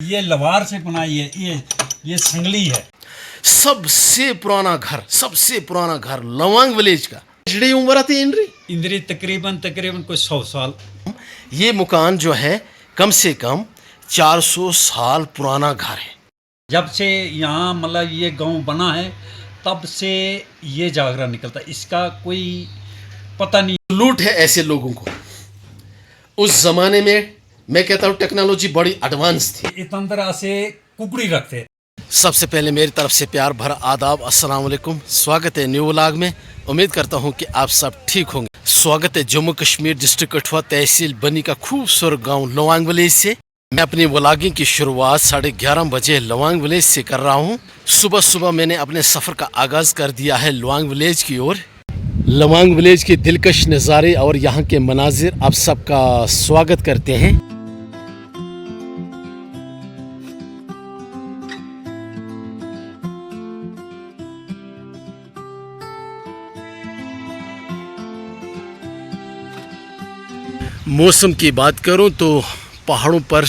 ये लवार से बनाई है, ये संगली है। सबसे पुराना घर लवांग विलेज का जड़ी उम्र आती इंद्री इंद्री तकरीबन कोई 100 साल। ये मकान जो है कम से कम 400 साल पुराना घर है। जब से यहाँ मतलब ये गांव बना है तब से ये जागरा निकलता, इसका कोई पता नहीं। लूट है ऐसे लोगों को। उस जमाने में मैं कहता हूँ टेक्नोलॉजी बड़ी एडवांस थी। इतनी तरह से कुकड़ी रखते। सबसे पहले मेरी तरफ से प्यार भरा आदाब, अस्सलाम वालेकुम। स्वागत है न्यू व्लॉग में। उम्मीद करता हूँ कि आप सब ठीक होंगे। स्वागत है जम्मू कश्मीर डिस्ट्रिक्ट कठुआ तहसील बनी का खूबसूरत गांव लवांग विलेज से। मैं अपनी व्लॉगिंग की शुरुआत 11:30 बजे लवांग विलेज से कर रहा हूँ। सुबह सुबह मैंने अपने सफ़र का आगाज़ कर दिया है लवांग विलेज की ओर। लवांग विलेज के दिलकश नज़ारे और यहाँ के मनाजिर आप सबका स्वागत करते हैं। मौसम की बात करूं तो पहाड़ों पर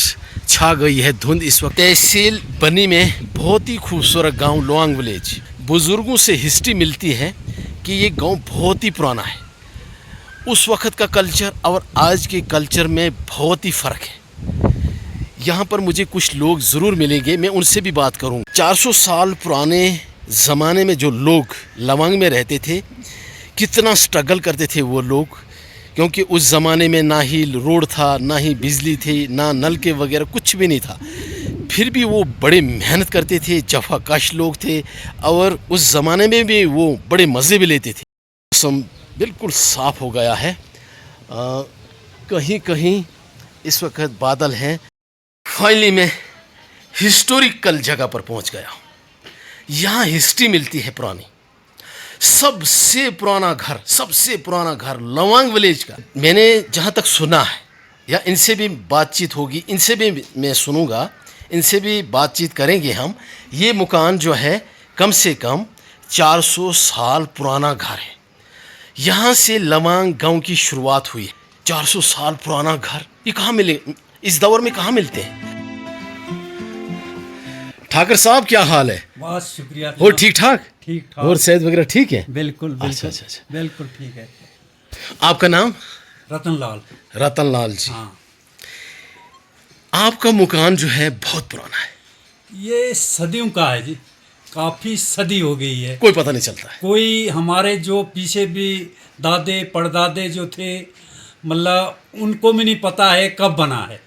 छा गई है धुंध इस वक्त। तहसील बनी में बहुत ही खूबसूरत गांव लवांग विलेज। बुज़ुर्गों से हिस्ट्री मिलती है कि ये गांव बहुत ही पुराना है। उस वक्त का कल्चर और आज के कल्चर में बहुत ही फ़र्क है। यहाँ पर मुझे कुछ लोग ज़रूर मिलेंगे, मैं उनसे भी बात करूँगा। 400 साल पुराने ज़माने में जो लोग लवांग में रहते थे, कितना स्ट्रगल करते थे वो लोग, क्योंकि उस ज़माने में ना ही रोड था, ना ही बिजली थी, ना नलके वगैरह कुछ भी नहीं था। फिर भी वो बड़े मेहनत करते थे, जफाकश लोग थे और उस ज़माने में भी वो बड़े मज़े भी लेते थे। मौसम बिल्कुल साफ़ हो गया है। कहीं कहीं इस वक्त बादल हैं। फाइनली मैं हिस्टोरिकल जगह पर पहुंच गया हूँ। यहाँ हिस्ट्री मिलती है पुरानी। सबसे पुराना घर लवांग विलेज का। मैंने जहाँ तक सुना है, या इनसे भी बातचीत होगी, इनसे भी मैं सुनूंगा, इनसे भी बातचीत करेंगे हम। ये मकान जो है कम से कम 400 साल पुराना घर है। यहाँ से लवांग गांव की शुरुआत हुई है। 400 साल पुराना घर ये कहाँ मिले, इस दौर में कहाँ मिलते हैं? ठाकर साहब क्या हाल है? बहुत शुक्रिया। और ठीक ठाक ठीक। और सेहत वगैरह ठीक है? बिल्कुल अच्छा। बिल्कुल ठीक है। आपका नाम? रतन लाल जी। हाँ। आपका मकान जो है बहुत पुराना है। ये सदियों का है जी, काफ़ी सदी हो गई है, कोई पता नहीं चलता है। कोई हमारे जो पीछे भी दादे परदादे जो थे, मतलब उनको भी नहीं पता है कब बना है।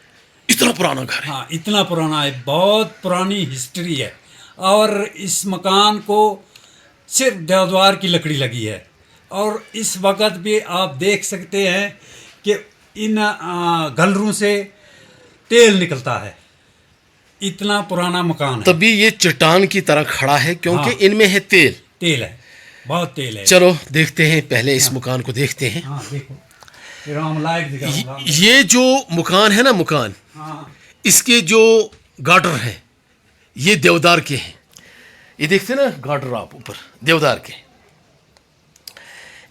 इतना पुराना घर है? हाँ, इतना पुराना है, बहुत पुरानी हिस्ट्री है। और इस मकान को सिर्फ देवदार की लकड़ी लगी है। और इस वक्त भी आप देख सकते हैं कि इन गलरों से तेल निकलता है। इतना पुराना मकान है। तभी ये चट्टान की तरह खड़ा है, क्योंकि हाँ, इनमें है तेल। तेल है, बहुत तेल है। चलो देखते हैं, पहले इस मकान को देखते हैं। हाँ देखो, फिर हम लाइट दिखाऊंगा। ये जो मकान है ना, मकान, हाँ, इसके जो गार्डर हैं ये देवदार के हैं। ये देखते ना गार्डर आप ऊपर, देवदार के।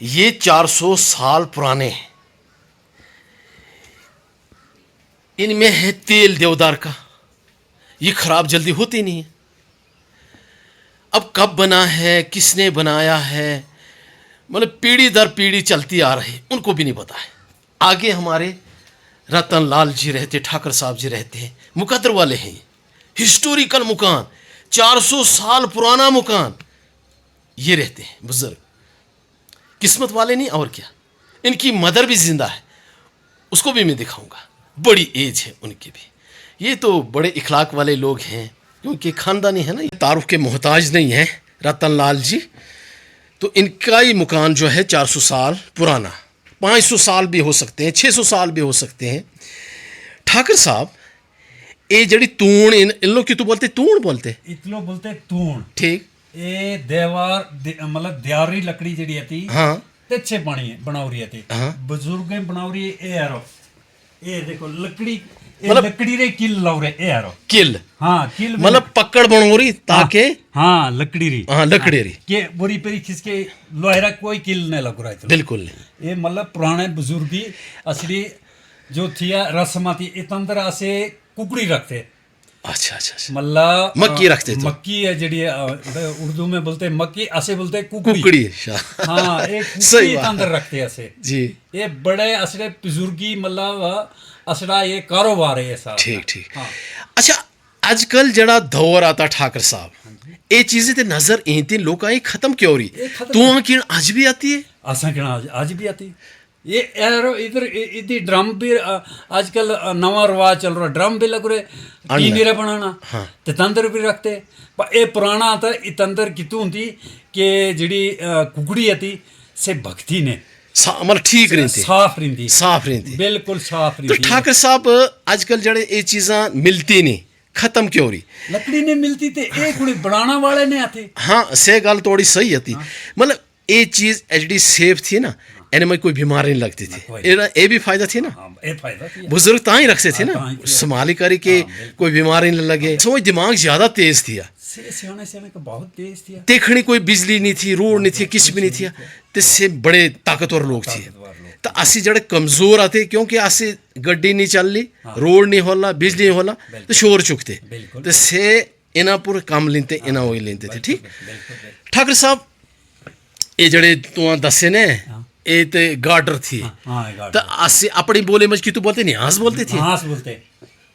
ये 400 साल पुराने हैं। इनमें है तेल देवदार का। ये खराब जल्दी होते नहीं है। अब कब बना है, किसने बनाया है, मतलब पीढ़ी दर पीढ़ी चलती आ रही, उनको भी नहीं पता है। आगे हमारे रतन लाल जी रहते, ठाकर साहब जी रहते हैं, मुकद्दर वाले हैं। हिस्टोरिकल मकान, 400 साल पुराना मकान, ये रहते हैं बुजुर्ग। किस्मत वाले नहीं और क्या। इनकी मदर भी जिंदा है, उसको भी मैं दिखाऊंगा। बड़ी एज है उनकी भी। ये तो बड़े इखलाक वाले लोग हैं, क्योंकि खानदानी है ना। ये तारुफ के मोहताज नहीं है रतन लाल जी। तो इनका ही मकान जो है 400 साल पुराना, 500 साल भी हो सकते हैं, 600 साल भी हो सकते हैं। ठाकर साहब, ये जड़ी तूण, इन लोग की तो बोलते तूण बोलते, इतलो बोलते तूण। ठीक। ये देवार मतलब दियारी लकड़ी जड़ी थी। हाँ, तेछे बनाव रही थी। हाँ। बुजुर्ग बनाव रही है। ये देखो लकड़ी, मतलब लकड़ी रे किल लाव रहे। ए यारो किल, हाँ किल मतलब पकड़ बनोरी ताके। हाँ लकड़ी री, हाँ लकड़ी री के बोरी पेरी खिसके लोहेरा कोई किल नहीं लग रहा है। बिल्कुल। ये मतलब पुराने बुजुर्गी असली जो थी रस्म थी। इतनी तरह से कुकड़ी रखते, अच्छा अच्छा अच्छा। मतलब मक्की रखते तो। मक्की है जड़ी उर्दू में बोलते हैं मक्की, ऐसे बोलते हैं कुकड़ी। कुकड़ी शाह। हाँ, एक सही कुकड़ी बात अंदर रखते हैं ऐसे। जी ये बड़े असरे बुजुर्गी मतलब असरा ये कारोबार है ऐसा। ठीक ठीक। हाँ। अच्छा अजकल जड़ा दौर आता ठाकर साहब ये चीजें ते नजर आती लोग आई खत्म क्यों हो ये रही खत्म तू की आज भी आती है असा कहना आज भी आती ये यार इधर इधर ड्रम भी आजकल नवा रवाज चल रहा, ड्रम भी लग रहे टीनीरे बनाना। हाँ। ते तंदर भी रखते, पर ये पुराना था। ये तंदर कितू होती कि जिड़ी कुकड़ी आती से भक्ति ने मतलब ठीक रहती साफ रही, साफ रहती बिल्कुल साफ तो रही। ठाकर साहब आजकल जड़े ये चीज़ा मिलती नहीं खत्म क्यों हो रही लकड़ी ने मिलती थे एक कुड़ी बनाना वाले ने आते। हाँ से गल थोड़ी सही थी मतलब ये चीज़ एचडी सेफ थी ना इन्हें में कोई बीमारी नहीं लगती थी ये भी फायदा थी ना। हाँ, ये फायदा थी। बुजुर्ग ता ही रखते थे ना तां ही थी। संभाली करी के कोई बीमारी नहीं लगे सोच दिमाग ज्यादा तेज थी सियाने सियाने का बहुत तेज थी। देखनी कोई बिजली नहीं थी रोड नहीं थी किस भी नहीं थी तो से बड़े ताकतवर लोग थे तो असी जड़े कमजोर आते क्योंकि असी गड्डी नहीं चल ली रोड नहीं होला बिजली नहीं होला तो शोर चुकते तो से इना पूरे काम लेते इना वही लेते थे। ठीक ठाकर साहब ये जड़े तू दसे ने ये ते गार्डर थी तो असी अपनी बोले मज की तू बोलते न्यास बोलते थे हाँस बोलते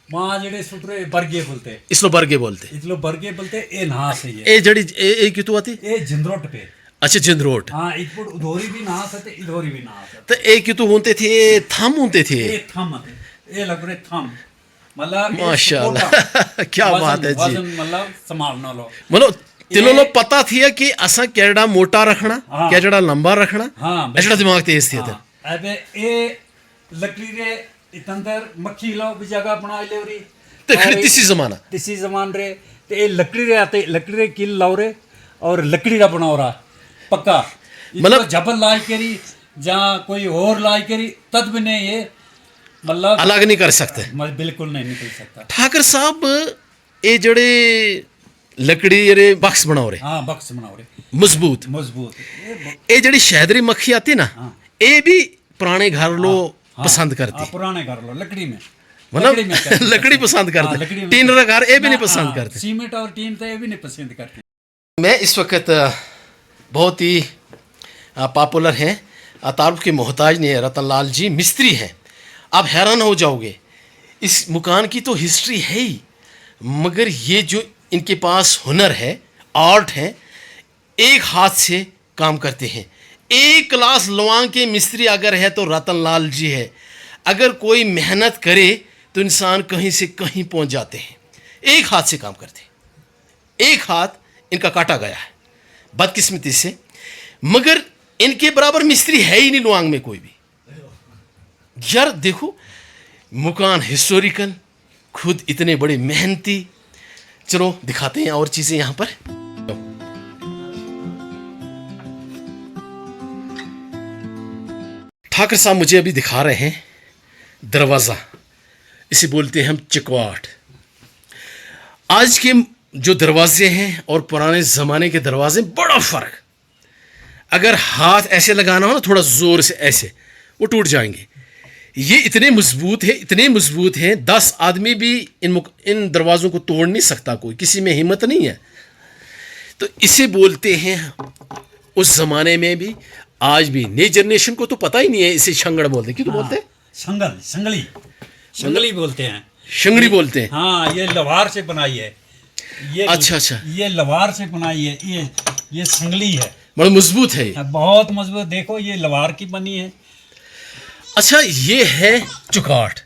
वहाँ जड़े सुतरे बरगे बोलते इसलो बरगे बोलते इसलो बरगे बोलते ए नास है ये जड़ी ये की तू आती ए जिंद्रोट पे। अच्छा जिंद्रोट हाँ, एक फुट उधोरी भी नास है इधोरी भी नास है। तो एक की तू होते थे थम होते थे ए थम है, ए लग रहे थम मतलब माशाल्लाह क्या बात है जी मतलब संभालना लो मतलब तिलो लो पता थी कि असा केड़ा मोटा रखना हाँ। केड़ा लंबा रखना हाँ, एड़ा दिमाग तेज थी हाँ, अबे ए लकड़ी रे इतंदर मक्खी लो भी जगह बना ले रही तो खड़ी तिसी जमाना तिसी जमान रे ते ए लकड़ी रे आते लकड़ी रे किल लाओ रे और लकड़ी रा बनाओ रहा पक्का मतलब जबल लाई करी जहाँ कोई और लाई करी तद भी नहीं ये मतलब अलग नहीं कर सकते बिल्कुल नहीं निकल सकता। ठाकर साहब ये जड़े लकड़ी रे बक्स बनाओ रे हाँ, बक्स बनाओ रे मजबूत मजबूत ये जड़ी शहदरी मक्खी आती ना ये भी पुराने घर लो पसंद करती पुराने घर लो लकड़ी में मतलब लकड़ी पसंद करते टीन रा घर ये भी नहीं पसंद करते सीमेंट और टीन तो ये भी नहीं पसंद करते। मैं इस वक्त बहुत ही पॉपुलर हैं तारुफ के मोहताज ने रतन लाल जी मिस्त्री हैं। आप हैरान हो जाओगे इस मकान की तो हिस्ट्री है ही मगर ये जो इनके पास हुनर है आर्ट है एक हाथ से काम करते हैं। एक क्लास लवांग के मिस्त्री अगर है तो रतन लाल जी है। अगर कोई मेहनत करे तो इंसान कहीं से कहीं पहुंच जाते हैं। एक हाथ से काम करते हैं एक हाथ इनका काटा गया है बदकिस्मती से मगर इनके बराबर मिस्त्री है ही नहीं लुआंग में कोई भी। यार देखो मकान हिस्टोरिकल खुद इतने बड़े मेहनती। चलो दिखाते हैं और चीजें यहां पर। ठाकर साहब मुझे अभी दिखा रहे हैं दरवाजा इसे बोलते हैं हम चिकवाट। आज के जो दरवाजे हैं और पुराने ज़माने के दरवाजे बड़ा फ़र्क। अगर हाथ ऐसे लगाना हो ना थोड़ा ज़ोर से ऐसे वो टूट जाएंगे। ये इतने मजबूत हैं 10 आदमी भी इन दरवाज़ों को तोड़ नहीं सकता कोई किसी में हिम्मत नहीं है। तो इसे बोलते हैं उस ज़माने में भी आज भी नई जनरेशन को तो पता ही नहीं है इसे शंगड़ बोलते क्यों तो बोलते हैं शंगली बोलते हैं शंगड़ी बोलते हैं। हाँ, ये लवार से बनाई है ये। अच्छा ये लवार से बनाई है ये संगली है बड़ा मजबूत है ये। बहुत मजबूत। देखो ये लवार की बनी है। अच्छा ये है चुकाट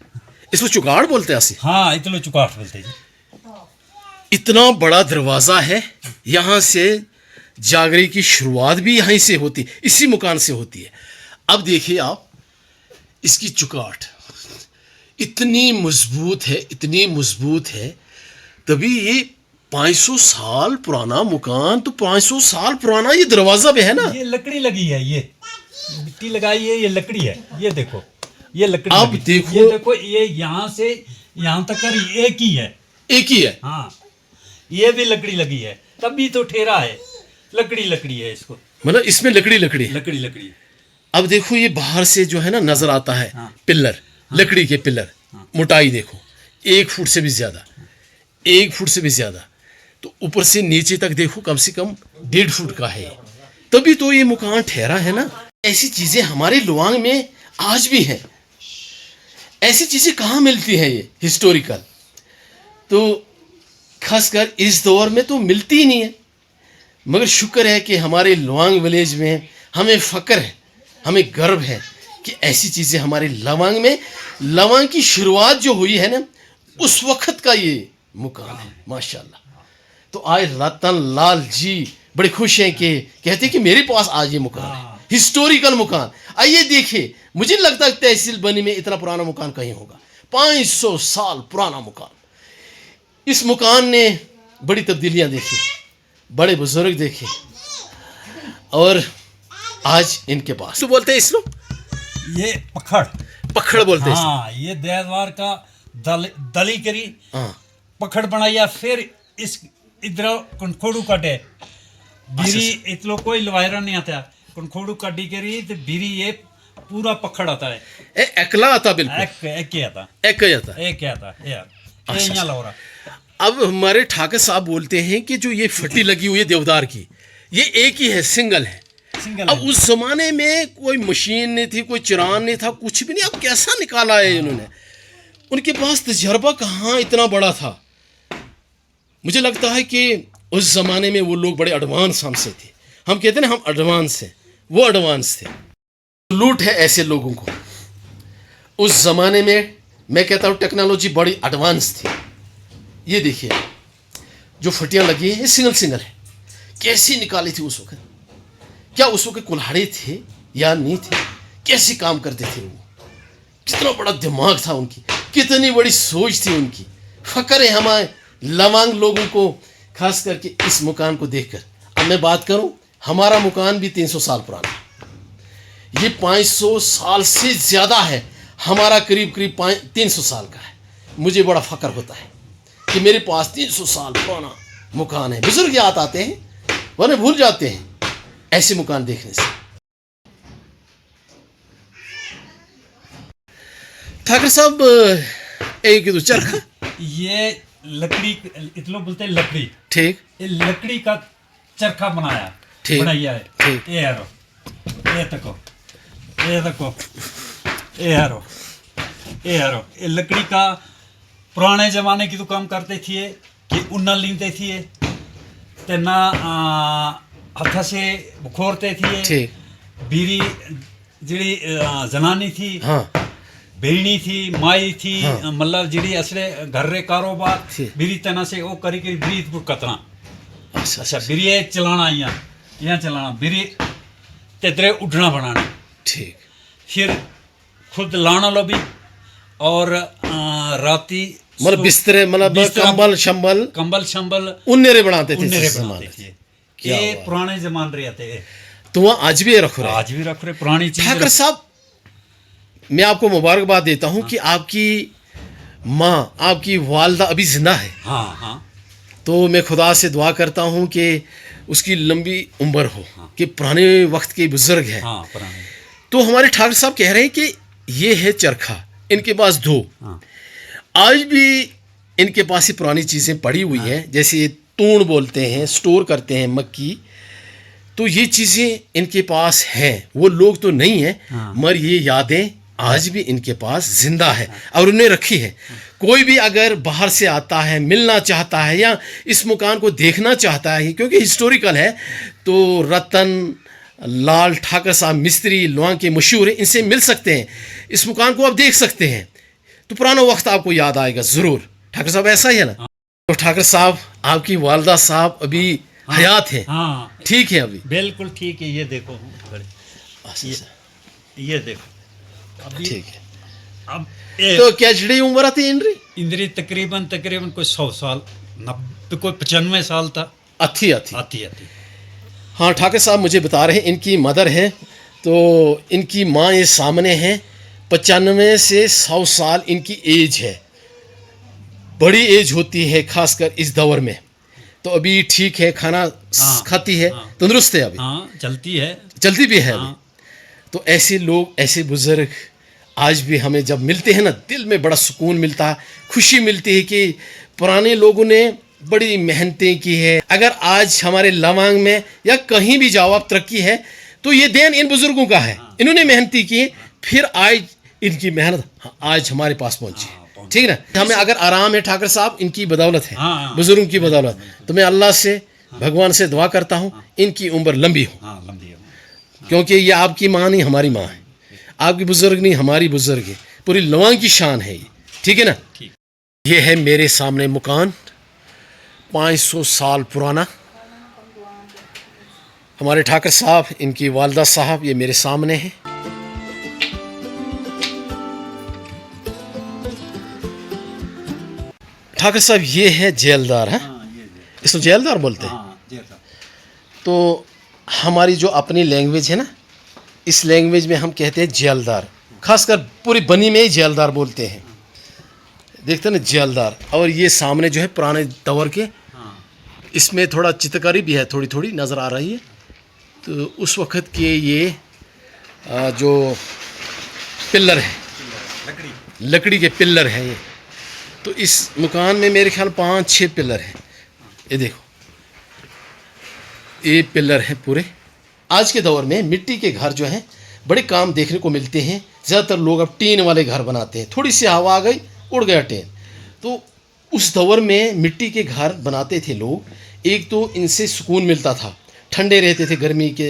इसको चुकाट बोलते हैं असी। हाँ, इतने चुकाट बोलते हैं। इतना बड़ा दरवाज़ा है यहाँ से जागरे की शुरुआत भी यहीं से होती इसी मकान से होती है। अब देखिए आप इसकी चुकाट इतनी मजबूत है तभी ये 500 साल पुराना मकान तो 500 साल पुराना ये दरवाजा भी है ना। ये लकड़ी लगी है ये मिट्टी लगाई है ये लकड़ी है। ये देखो ये लकड़ी अब देखो ये यहाँ से यहाँ तक कर एक ही है। हाँ, ये भी लकड़ी लगी है तभी तो ठेरा है। लकड़ी है इसको मतलब इसमें लकड़ी। अब देखो ये बाहर से जो है ना नजर आता है। हाँ। पिल्लर लकड़ी के पिल्लर मोटाई देखो 1 फुट से भी ज्यादा 1 फुट से भी ज़्यादा। तो ऊपर से नीचे तक देखो कम से कम 1.5 फुट का है, तभी तो ये मकान ठहरा है ना। ऐसी चीज़ें हमारे लुआंग में आज भी हैं। ऐसी चीज़ें कहाँ मिलती हैं ये हिस्टोरिकल, तो खासकर इस दौर में तो मिलती ही नहीं है। मगर शुक्र है कि हमारे लुआंग विलेज में हमें फ़ख्र है, हमें गर्व है कि ऐसी चीज़ें हमारे लवांग में, लवांग की शुरुआत जो हुई है ना, उस वक्त का ये मुकाम है माशाल्लाह। तो आज रतन लाल जी बड़े खुश हैं कि कहते हैं कि मेरे पास आज ये मुकाम है, हिस्टोरिकल मुकाम। आइए देखिए, मुझे नहीं लगता तहसील बनी में इतना पुराना मुकाम कहीं होगा। 500 साल पुराना मुकाम। इस मुकाम ने बड़ी तब्दीलियां देखी, बड़े बुजुर्ग देखे, और आज इनके पास तो बोलते हैं इसको ये पखड़ पखड़ बोलते हैं। हाँ, ये देवदार का दली करी, हाँ, पखड़ बनाया, फिर इस इधर कनखोड़ू काटे बीरी, इतलो कोई लवायरा नहीं आता, कनखोड़ू काटी करी तो बीरी ये पूरा पखड़ आता है। एकला आता बिल्कुल, एक ही आता, एक ही आता। एक ही आता यार, ये यहाँ लो रहा। अब हमारे ठाकर साहब बोलते हैं कि जो ये फटी लगी हुई है देवदार की, ये एक ही है, सिंगल है। अब उस जमाने में कोई मशीन नहीं थी, कोई चिरान नहीं था, कुछ भी नहीं। अब कैसा निकाला है इन्होंने? उनके पास तजर्बा कहाँ इतना बड़ा था। मुझे लगता है कि उस जमाने में वो लोग बड़े एडवांस हमसे थे। हम कहते हैं ना हम एडवांस हैं, वो एडवांस थे। लूट है ऐसे लोगों को। उस जमाने में मैं कहता हूँ टेक्नोलॉजी बड़ी एडवांस थी। ये देखिए जो फटियाँ लगी हैं, ये सिंगल सिंगल है। कैसी निकाली थी उस वक्त? क्या उस वक्त कुल्हाड़े थे या नहीं थे? कैसे काम करते थे वो? कितना बड़ा दिमाग था उनकी, कितनी बड़ी सोच थी उनकी। फ़ख्र है हमारे लवांग लोगों को, खास करके इस मकान को देखकर। अब मैं बात करूं, हमारा मकान भी 300 साल पुराना है, ये 500 साल से ज़्यादा है। हमारा करीब करीब 300 साल का है। मुझे बड़ा फ़ख्र होता है कि मेरे पास 300 साल पुराना मकान है। बुजुर्ग याद आते हैं, वरना भूल जाते हैं ऐसे मकान देखने से। ठाकर साहब, एक दो चरखा, ये लकड़ी, इतलो बोलते हैं लकड़ी, ठीक, ये लकड़ी का चरखा बनाया, ठीक, बनाया है। ठीक। ये हारो, ये तको, ये तको, ये हारो, ये हारो। ये लकड़ी का पुराने जमाने की तो काम करते थे कि उन्नल लीते थे, ते ना हाथ से बुखोरते थे। ठीक, बीरी जिड़ी जनानी थी, हाँ, बेणी थी, माई थी, हाँ। मतलब जिड़ी असले घर रे कारोबार ठीक। बीरी तना से वो करी करी बीरी पुर कतना। अच्छा, अच्छा, बीरी चलाना यहाँ चलाना, बीरी तेतरे उठना बनाना, ठीक, फिर खुद लाना लो भी, और राती मतलब बिस्तरे, मतलब कंबल शंबल, कंबल शंबल उन्नेरे बनाते थे उन्नेरे इस बनाते जमाने में। थे। ये पुराने जमाने रहते हैं, तो वहाँ आज भी रख रहे हैं। आज भी रख रहे पुरानी चीज। ठाकर साहब, मैं आपको मुबारकबाद देता हूँ कि आपकी माँ, आपकी वालदा अभी जिंदा है। हाँ हाँ, तो मैं खुदा से दुआ करता हूँ कि उसकी लंबी उम्र हो, कि पुराने वक्त के बुजुर्ग हैं। हाँ पुराने। तो हमारे ठाकर साहब कह रहे हैं कि ये है चरखा, इनके पास 2। हाँ। आज भी इनके पास ही पुरानी चीज़ें पड़ी हुई हैं, जैसे ये तूण बोलते हैं, स्टोर करते हैं मक्की। तो ये चीज़ें इनके पास हैं। वो लोग तो नहीं हैं, हाँ। मगर ये यादें आज भी इनके पास जिंदा है और उन्हें रखी है। कोई भी अगर बाहर से आता है, मिलना चाहता है या इस मकान को देखना चाहता है, क्योंकि हिस्टोरिकल है, तो रतन लाल ठाकर साहब मिस्त्री लुआंग के मशहूर हैं, इनसे मिल सकते हैं, इस मकान को आप देख सकते हैं। तो पुराना वक्त आपको याद आएगा ज़रूर। ठाकर साहब ऐसा ही है ना? तो ठाकर साहब, आपकी वालदा साहब अभी हयात है? हाँ ठीक है, अभी बिल्कुल ठीक है। ये देखो ये देखो अभी, ठीक है। अब तो क्या जड़ी उम्र आती है इनरी? इंद्री तकरीबन तकरीबन कोई 100 साल, 90, कोई 95 साल था। आती आती आती आती। हाँ, ठाकर साहब मुझे बता रहे हैं इनकी मदर है, तो इनकी माँ ये सामने है। 95 से 100 साल इनकी एज है। बड़ी एज होती है खासकर इस दौर में। तो अभी ठीक है, खाना हाँ, खाती है, हाँ, तंदुरुस्त है, अभी हाँ चलती है, चलती भी है हाँ। अभी। तो ऐसे लोग, ऐसे बुजुर्ग आज भी हमें जब मिलते हैं ना, दिल में बड़ा सुकून मिलता है, खुशी मिलती है कि पुराने लोगों ने बड़ी मेहनतें की है। अगर आज हमारे लवांग में या कहीं भी जाओ आप तरक्की है तो ये देन इन बुजुर्गों का है। इन्होंने मेहनती की, फिर आज इनकी मेहनत आज हमारे पास पहुंची है। ठीक है ना, हमें अगर आराम है ठाकर साहब इनकी बदौलत है, बुजुर्गों की बदौलत। तो मैं अल्लाह से भगवान से दुआ करता हूँ इनकी उम्र लंबी हो, क्योंकि ये आपकी माँ नहीं हमारी माँ है, आपकी बुजुर्ग नहीं हमारी बुजुर्ग है, पूरी लवांग की शान है ये। ठीक है ना। ये है मेरे सामने मकान 500 साल पुराना। हमारे ठाकर साहब, इनकी वालदा साहब ये मेरे सामने है। ठाकर साहब ये है जेलदार है, इसको जेलदार बोलते हैं। तो हमारी जो अपनी लैंग्वेज है ना, इस लैंग्वेज में हम कहते हैं जेलदार, खासकर पूरी बनी में ही जेलदार बोलते हैं। देखते हैं ना जेलदार। और ये सामने जो है पुराने दौर के, इसमें थोड़ा चित्रकारी भी है, थोड़ी थोड़ी नज़र आ रही है। तो उस वक़्त के ये जो पिल्लर है, लकड़ी के पिल्लर हैं ये। तो इस मकान में मेरे ख्याल 5-6 पिल्लर हैं। ये देखो ये पिल्लर हैं पूरे। आज के दौर में मिट्टी के घर जो हैं बड़े काम देखने को मिलते हैं। ज़्यादातर लोग अब टीन वाले घर बनाते हैं, थोड़ी सी हवा आ गई उड़ गया टीन। तो उस दौर में मिट्टी के घर बनाते थे लोग। एक तो इनसे सुकून मिलता था, ठंडे रहते थे गर्मी के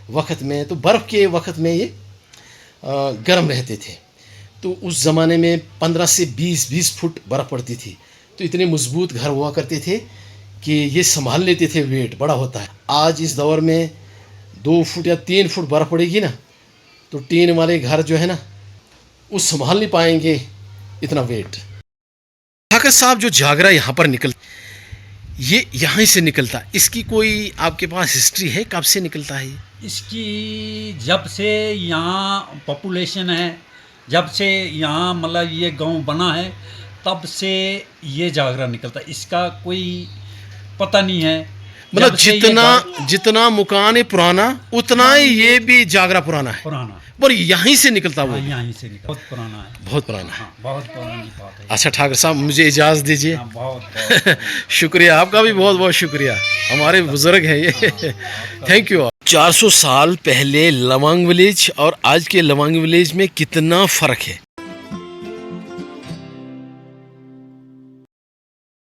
वक्त में, तो बर्फ़ के वक्त में ये गर्म रहते थे। तो उस ज़माने में 15 से 20 फुट बर्फ़ पड़ती थी। तो इतने मजबूत घर हुआ करते थे कि ये संभाल लेते थे, वेट बड़ा होता है। आज इस दौर में 2 फुट या 3 फुट बर्फ़ पड़ेगी ना, तो टीन वाले घर जो है ना वो संभाल नहीं पाएंगे इतना वेट। ठाकर साहब जो जागरा यहाँ पर निकल, ये यहाँ से निकलता, इसकी कोई आपके पास हिस्ट्री है, कब से निकलता है ये? इसकी जब से यहाँ पॉपुलेशन है, जब से यहाँ मतलब ये गांव बना है, तब से ये जागरा निकलता। इसका कोई पता नहीं है। मतलब जितना मकान है पुराना उतना ही ये भी जागरा पुराना है, पुराना, पर यहीं से निकलता वो। यहीं से निकलता, बहुत पुराना है, बहुत पुराना है। बहुत पुरानी बात है। अच्छा ठाकर साहब मुझे इजाज़त दीजिए। बहुत शुक्रिया, आपका भी बहुत बहुत शुक्रिया, हमारे बुजुर्ग हैं ये। Thank you. 400 साल पहले लवांग विलेज और आज के लवांग विलेज में कितना फ़र्क है।